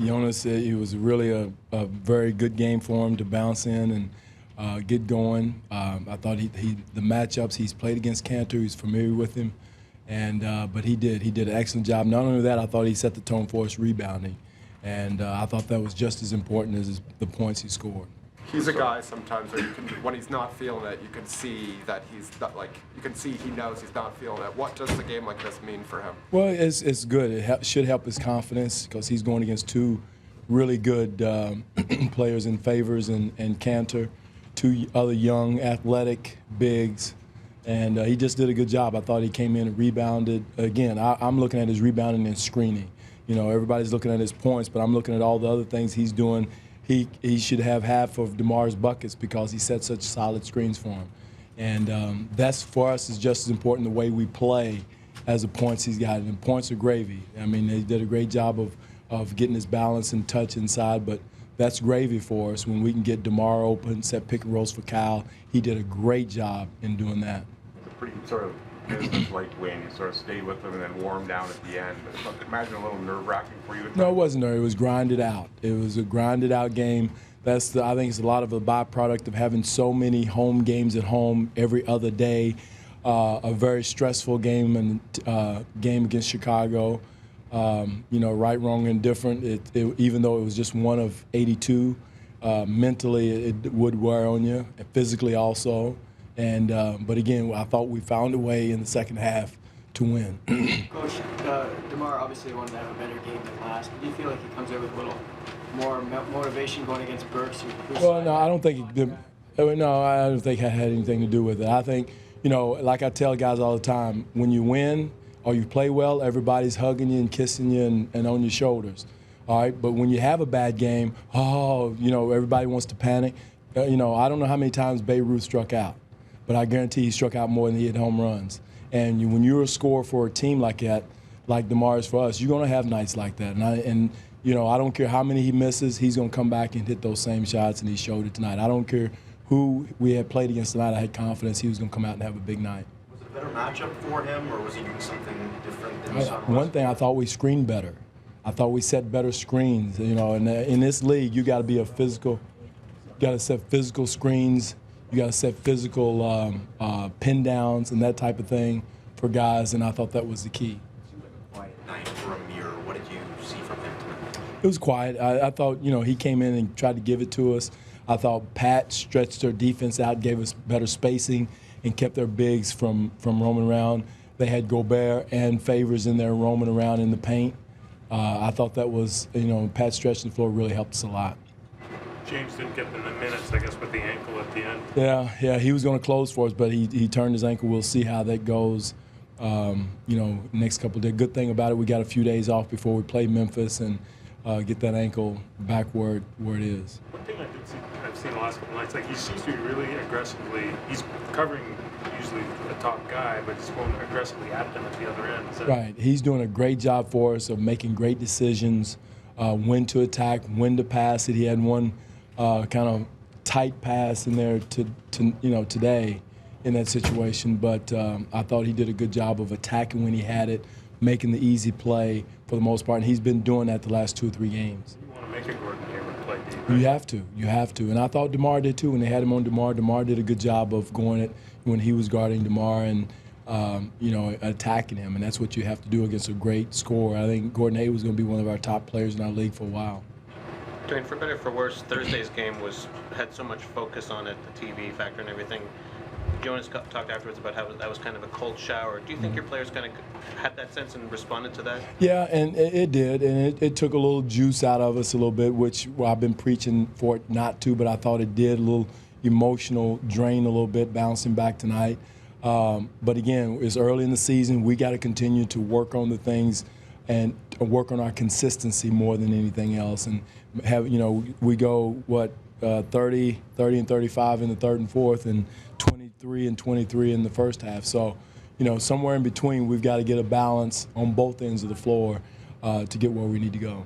Jonas said it was really a very good game for him to bounce in and get going. I thought the matchups he's played against Cantor, he's familiar with him, and but he did an excellent job. Not only that, I thought he set the tone for us rebounding, and I thought that was just as important as the points he scored. He's a guy sometimes where when he's not feeling it, you can see that he's not, like, you can see he knows he's not feeling it. What does a game like this mean for him? Well, it's good. It should help his confidence because he's going against two really good players in Favors and Cantor, two other young athletic bigs, and he just did a good job. I thought he came in and rebounded. Again, I'm looking at his rebounding and screening. You know, everybody's looking at his points, but I'm looking at all the other things he's doing. He should have half of DeMar's buckets because he set such solid screens for him. And that's, for us, is just as important the way we play as the points he's got. And points are gravy. I mean, they did a great job of getting his balance and touch inside, but that's gravy for us when we can get DeMar open, set pick and rolls for Kyle. He did a great job in doing that. It's a pretty sort of business-like win. You sort of stay with them and then warm down at the end. But imagine a little nerve-wracking for you. No, it wasn't nerve. It was grinded out. It was a grinded-out game. I think it's a lot of a byproduct of having so many home games at home every other day. A very stressful game and game against Chicago. You know, right, wrong, and different. Even though it was just one of 82, mentally it would wear on you, and physically also. And but again, I thought we found a way in the second half to win. Coach, DeMar obviously wanted to have a better game than last. But do you feel like he comes out with a little more motivation going against Burks? Well, no, I don't think it had anything to do with it. I think, you know, like I tell guys all the time, when you win or you play well, everybody's hugging you and kissing you and on your shoulders. All right, but when you have a bad game, you know, everybody wants to panic. You know, I don't know how many times Babe Ruth struck out, but I guarantee he struck out more than he hit home runs. And when you're a scorer for a team like that, like DeMar is for us, you're going to have nights like that. And you know, I don't care how many he misses, he's going to come back and hit those same shots, and he showed it tonight. I don't care who we had played against tonight. I had confidence he was going to come out and have a big night. Was it a better matchup for him, or was he doing something different than One thing, I thought we screened better. I thought we set better screens. You know, and in this league, you got to be a physical. You got to set physical screens. You got to set physical pin downs and that type of thing for guys, and I thought that was the key. Quiet night for Amir. What did you see from him tonight? It was quiet. I thought, you know, he came in and tried to give it to us. I thought Pat stretched their defense out, gave us better spacing, and kept their bigs from roaming around. They had Gobert and Favors in there roaming around in the paint. I thought that was, you know, Pat stretching the floor really helped us a lot. James didn't get the minutes, I guess, with the ankle at the end. Yeah, he was going to close for us, but he turned his ankle. We'll see how that goes, you know, next couple of days. Good thing about it, we got a few days off before we play Memphis and get that ankle back where it is. One thing I've seen the last couple nights, like he seems to be really aggressively, he's covering usually a top guy, but he's going aggressively at them at the other end. Right, he's doing a great job for us of making great decisions, when to attack, when to pass it. He had one kind of tight pass in there to you know, today in that situation, but I thought he did a good job of attacking when he had it, making the easy play for the most part, and he's been doing that the last 2 or 3 games. You want to make a Gordon Hayward play deep, right? You have to, and I thought DeMar did too. When they had him on DeMar did a good job of going it when he was guarding DeMar and you know, attacking him, and that's what you have to do against a great scorer. I think Gordon Hayward was going to be one of our top players in our league for a while. Dwane, for better or for worse, Thursday's game had so much focus on it, the TV factor and everything. Jonas talked afterwards about how that was kind of a cold shower. Do you think your players kind of had that sense and responded to that? Yeah, and it did, and it took a little juice out of us a little bit, which I've been preaching for it not to, but I thought it did, a little emotional drain a little bit, bouncing back tonight. But again, it's early in the season. We got to continue to work on the things and work on our consistency more than anything else. And have, you know, we go, 30 and 35 in the third and fourth, and 23 and 23 in the first half. So, you know, somewhere in between, we've got to get a balance on both ends of the floor to get where we need to go.